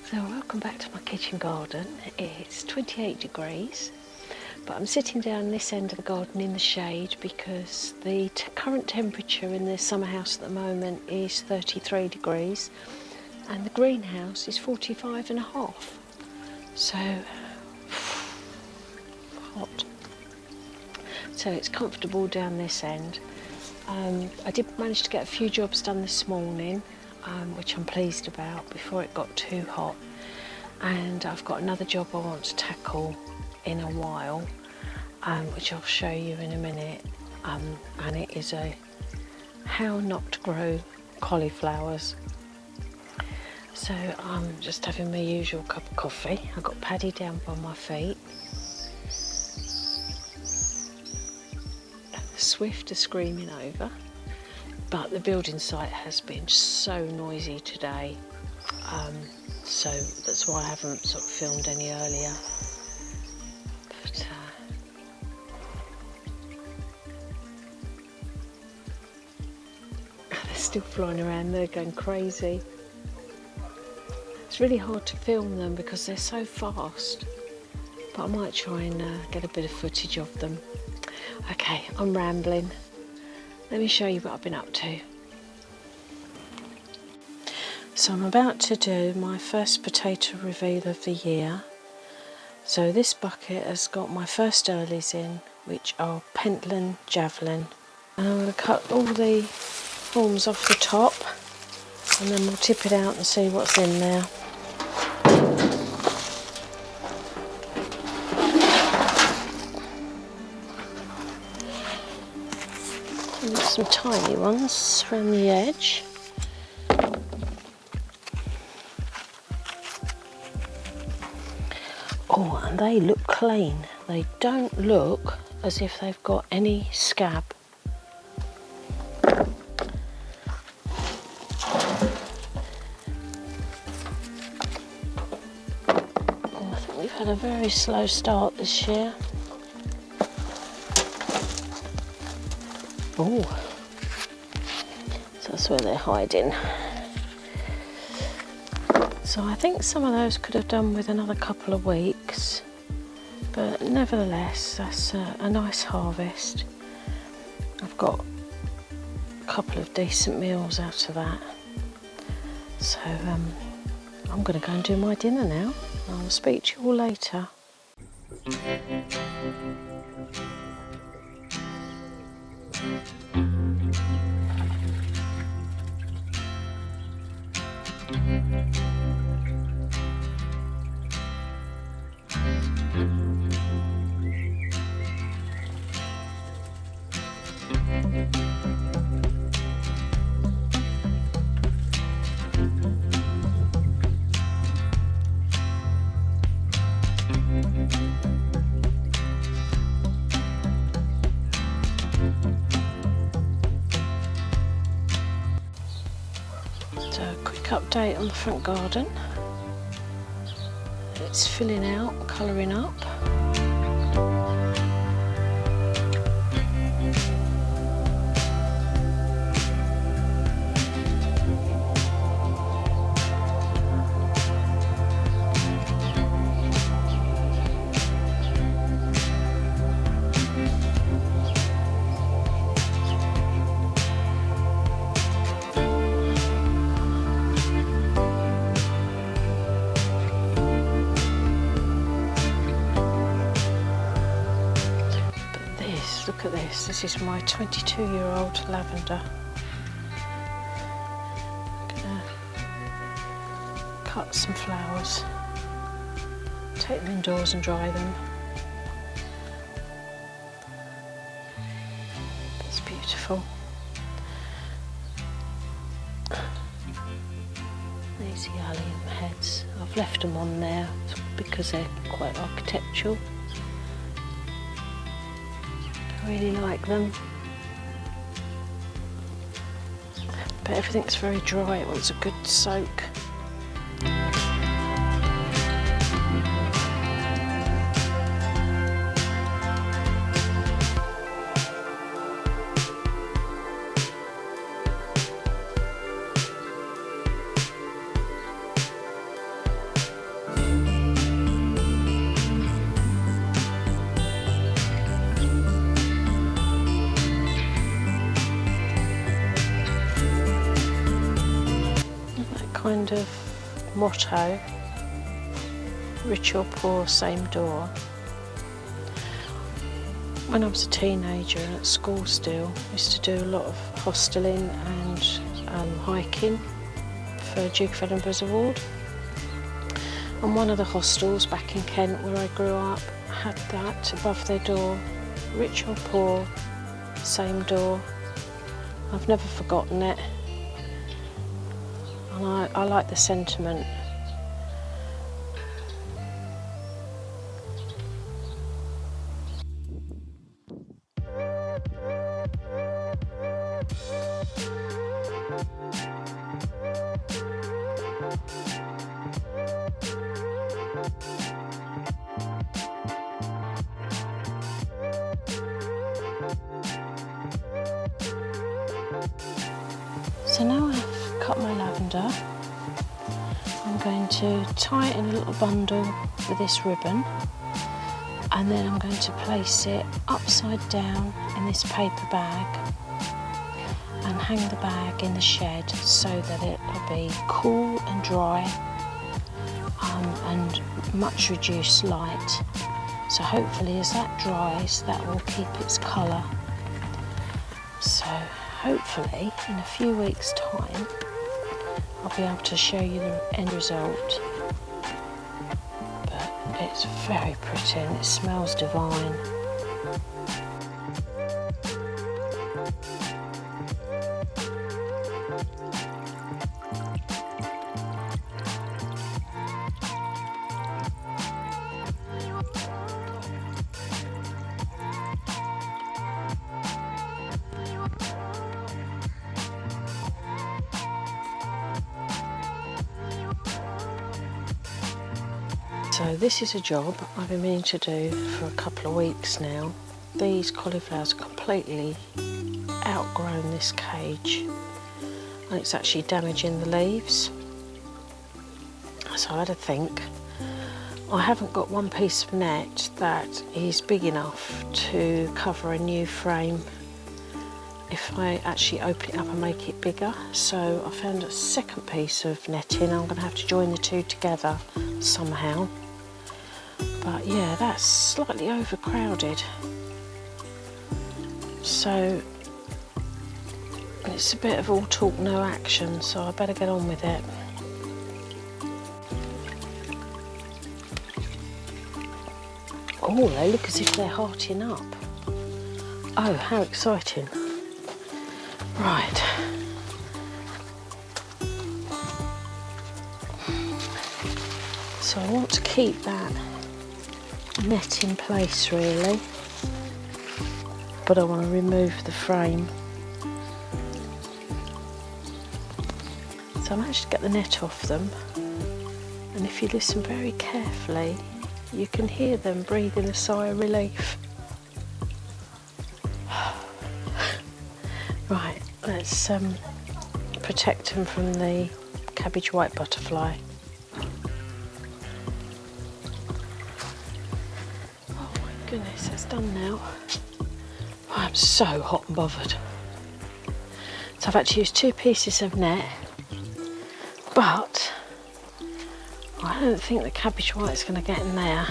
So welcome back to my kitchen garden. It's 28 degrees, but I'm sitting down this end of the garden in the shade because the current temperature in the summer house at the moment is 33 degrees and the greenhouse is 45.5. So hot. So it's comfortable down this end. I did manage to get a few jobs done this morning, which I'm pleased about, before it got too hot. And I've got another job I want to tackle in a while, which I'll show you in a minute. And it is how not to grow cauliflowers. So I'm just having my usual cup of coffee. I've got Paddy down by my feet. Swift are screaming over, but the building site has been so noisy today, so that's why I haven't sort of filmed any earlier. But they're still flying around, they're going crazy. It's really hard to film them because they're so fast, but I might try and get a bit of footage of them. Okay, I'm rambling. Let me show you what I've been up to. So I'm about to do my first potato reveal of the year. So this bucket has got my first earlies in, which are Pentland Javelin. And I'm going to cut all the forms off the top and then we'll tip it out and see what's in there. Some tiny ones around the edge. Oh, and they look clean. They don't look as if they've got any scab. Oh, I think we've had a very slow start this year. Oh. That's where they're hiding. So I think some of those could have done with another couple of weeks, but nevertheless that's a nice harvest. I've got a couple of decent meals out of that. So I'm going to go and do my dinner now. I'll speak to you all later. So a quick update on the front garden. It's filling out, colouring up. Look at this. This is my 22-year-old lavender. I'm gonna cut some flowers, take them indoors and dry them. That's beautiful. These allium heads, I've left them on there because they're quite architectural. I really like them, but everything's very dry, it wants a good soak. kind of motto, rich or poor, same door. When I was a teenager and at school still, I used to do a lot of hosteling and hiking for Duke of Edinburgh's award. And one of the hostels back in Kent where I grew up had that above their door, rich or poor, same door. I've never forgotten it, and I like the sentiment. So now I've cut my lavender, I'm going to tie it in a little bundle with this ribbon, and then I'm going to place it upside down in this paper bag and hang the bag in the shed so that it will be cool and dry and much reduced light. So hopefully as that dries, that will keep its colour. So hopefully in a few weeks' time I'll be able to show you the end result. But it's very pretty and it smells divine. So this is a job I've been meaning to do for a couple of weeks now. These cauliflowers are completely outgrown this cage and it's actually damaging the leaves. So I had to think. I haven't got one piece of net that is big enough to cover a new frame if I actually open it up and make it bigger. So I found a second piece of netting. I'm going to have to join the two together somehow. But yeah, that's slightly overcrowded. So it's a bit of all talk, no action, so I better get on with it. Oh, they look as if they're hearting up. Oh, how exciting. Right. So I want to keep that net in place really, but I want to remove the frame. So I managed to get the net off them, and if you listen very carefully you can hear them breathing a sigh of relief. Right, let's protect them from the cabbage white butterfly. Goodness, it's done now. I'm so hot and bothered. So I've had to use two pieces of net, but I don't think the cabbage white is going to get in there.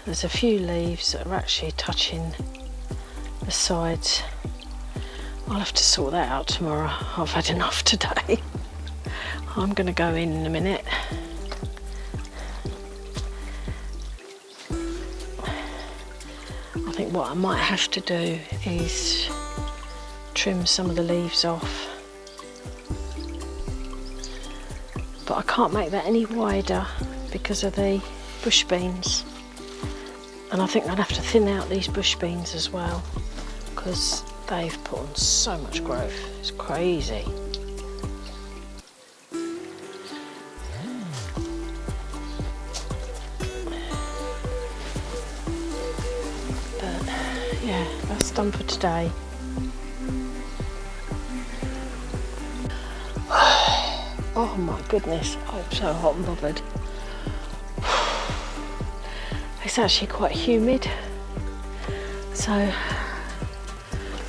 There's a few leaves that are actually touching the sides. I'll have to sort that out tomorrow. I've had enough today. I'm going to go in a minute. I think what I might have to do is trim some of the leaves off, but I can't make that any wider because of the bush beans, and I think I'd have to thin out these bush beans as well because they've put on so much growth. It's crazy. Yeah, that's done for today. Oh my goodness, I'm so hot and bothered. It's actually quite humid, so a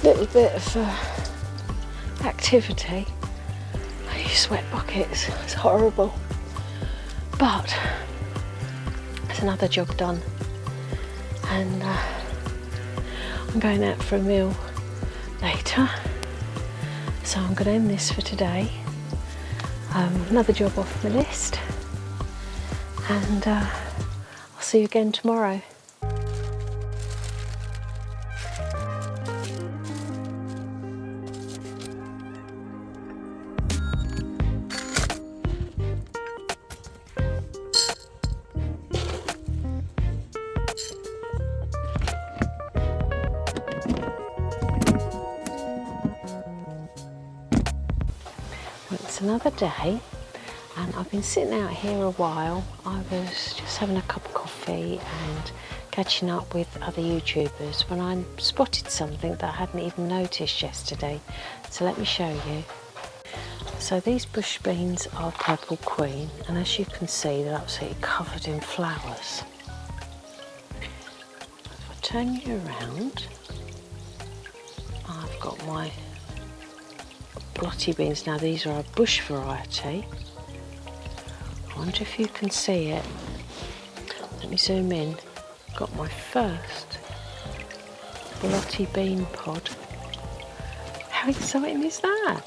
little bit of activity. I use sweat buckets, it's horrible. But there's another job done, and I'm going out for a meal later, so I'm going to end this for today. Another job off my list, and I'll see you again tomorrow. It's another day, and I've been sitting out here a while. I was just having a cup of coffee and catching up with other YouTubers when I spotted something that I hadn't even noticed yesterday. So let me show you. So these bush beans are purple queen, and as you can see, they're absolutely covered in flowers. If I turn you around, I've got my blotty beans. Now these are a bush variety. I wonder if you can see it. Let me zoom in. Got my first blotty bean pod. How exciting is that?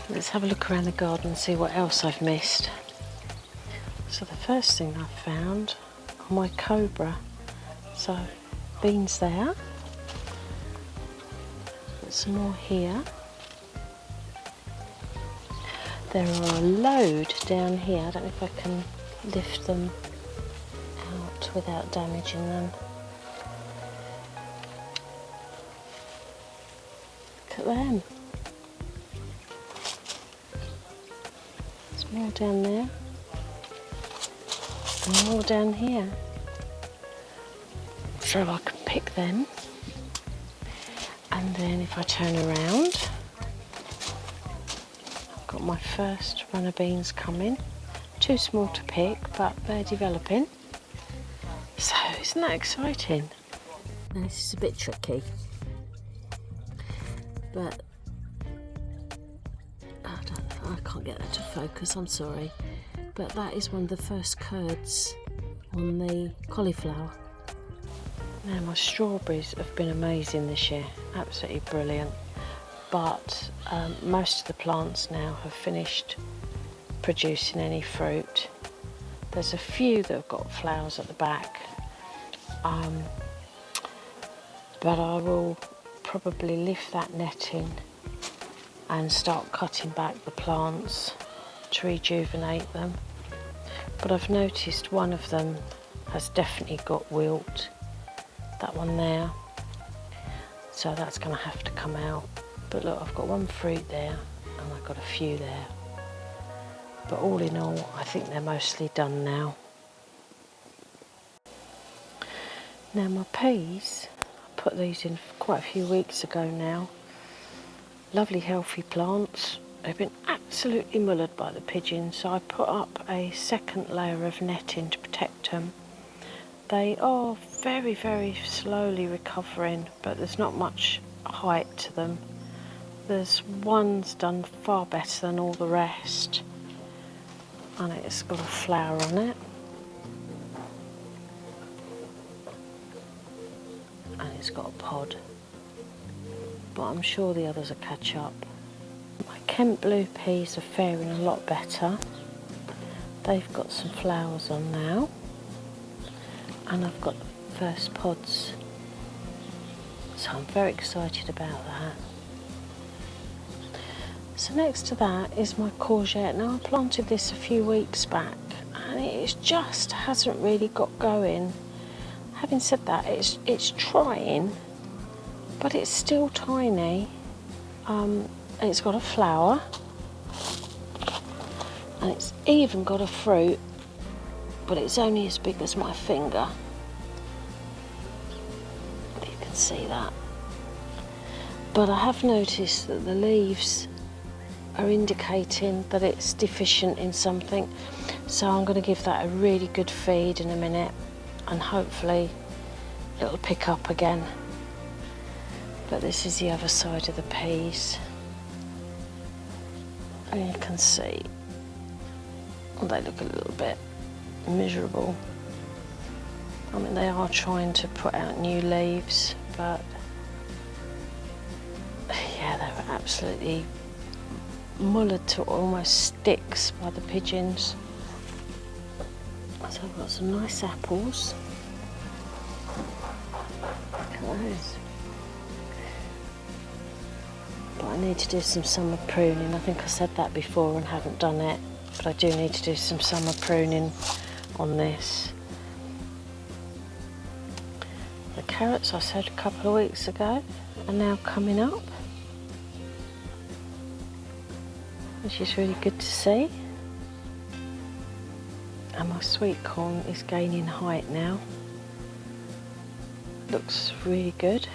Let's have a look around the garden and see what else I've missed. So the first thing I found are my cobra. So beans there. Got some more here. There are a load down here. I don't know if I can lift them out without damaging them. Look at them. There's more down there. And more down here. So I can pick them. And then if I turn around, got my first run of beans coming. Too small to pick, but they're developing. So isn't that exciting? Now this is a bit tricky, but I can't get that to focus, I'm sorry. But that is one of the first curds on the cauliflower. Now my strawberries have been amazing this year, absolutely brilliant. But most of the plants now have finished producing any fruit. There's a few that have got flowers at the back, but I will probably lift that netting and start cutting back the plants to rejuvenate them. But I've noticed one of them has definitely got wilt, that one there, so that's going to have to come out. But look, I've got one fruit there and I've got a few there. But all in all, I think they're mostly done now. Now my peas, I put these in quite a few weeks ago now. Lovely healthy plants. They've been absolutely mullered by the pigeons, so I put up a second layer of netting to protect them. They are very, very slowly recovering, but there's not much height to them. There's one's done far better than all the rest, and it's got a flower on it, and it's got a pod, but I'm sure the others will catch up. My Kent blue peas are faring a lot better. They've got some flowers on now, and I've got the first pods, so I'm very excited about that. So next to that is my courgette. Now I planted this a few weeks back and it just hasn't really got going. Having said that, it's trying, but it's still tiny. It's got a flower and it's even got a fruit, but it's only as big as my finger. You can see that. But I have noticed that the leaves are indicating that it's deficient in something, so I'm going to give that a really good feed in a minute and hopefully it'll pick up again. But this is the other side of the peas. And you can see they look a little bit miserable. I mean, they are trying to put out new leaves, but yeah, they were absolutely mullered to almost sticks by the pigeons. So I've got some nice apples. Look at those. But I need to do some summer pruning. I think I said that before and haven't done it, but I do need to do some summer pruning on this. The carrots I said a couple of weeks ago are now coming up, which is really good to see. And my sweet corn is gaining height now. Looks really good.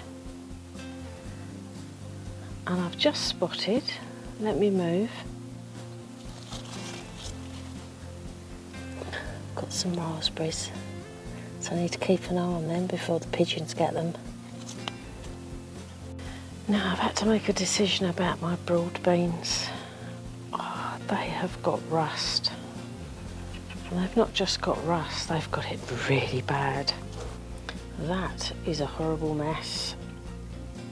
And I've just spotted, let me move, got some raspberries, so I need to keep an eye on them before the pigeons get them. Now I've had to make a decision about my broad beans. Oh, they have got rust. And they've not just got rust, they've got it really bad. That is a horrible mess.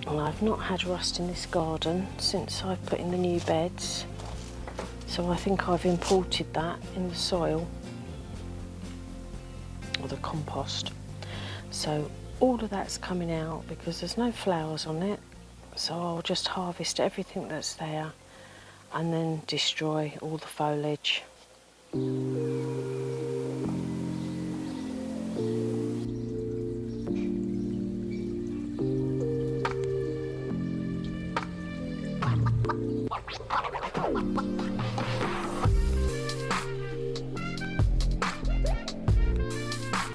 And I've not had rust in this garden since I've put in the new beds. So I think I've imported that in the soil, or the compost. So all of that's coming out because there's no flowers on it. So I'll just harvest everything that's there and then destroy all the foliage.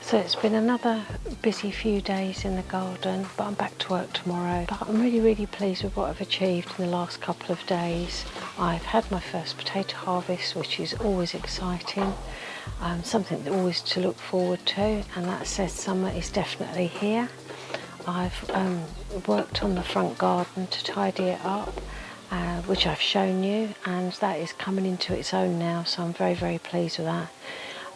So it's been another busy few days in the garden, but I'm back to work tomorrow. But I'm really pleased with what I've achieved in the last couple of days. I've had my first potato harvest, which is always exciting, something always to look forward to, and that says summer is definitely here. I've worked on the front garden to tidy it up, which I've shown you, and that is coming into its own now, so I'm very pleased with that.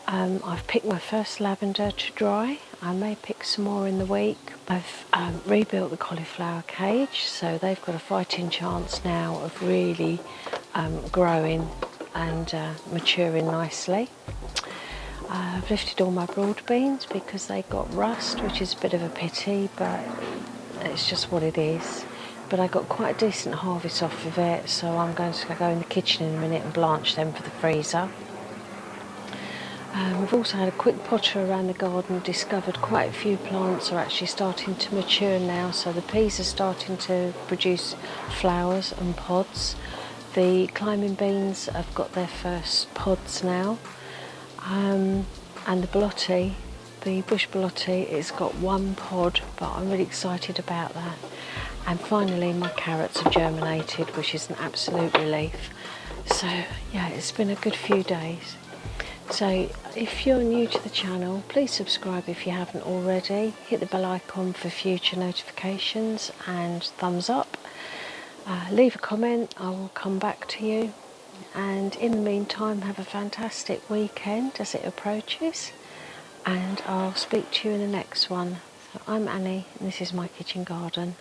I've picked my first lavender to dry. I may pick some more in the week. I've rebuilt the cauliflower cage, so they've got a fighting chance now of really growing and maturing nicely. I've lifted all my broad beans because they got rust, which is a bit of a pity, but it's just what it is. But I got quite a decent harvest off of it, so I'm going to go in the kitchen in a minute and blanch them for the freezer. We've also had a quick potter around the garden, discovered quite a few plants are actually starting to mature now, so the peas are starting to produce flowers and pods. The climbing beans have got their first pods now, and the bolotti, the bush bolotti, it's got one pod, but I'm really excited about that. And finally my carrots have germinated, which is an absolute relief. So yeah, it's been a good few days. So if you're new to the channel, please subscribe if you haven't already. Hit the bell icon for future notifications and thumbs up. Leave a comment, I will come back to you. And in the meantime, have a fantastic weekend as it approaches. And I'll speak to you in the next one. So I'm Annie, and this is my kitchen garden.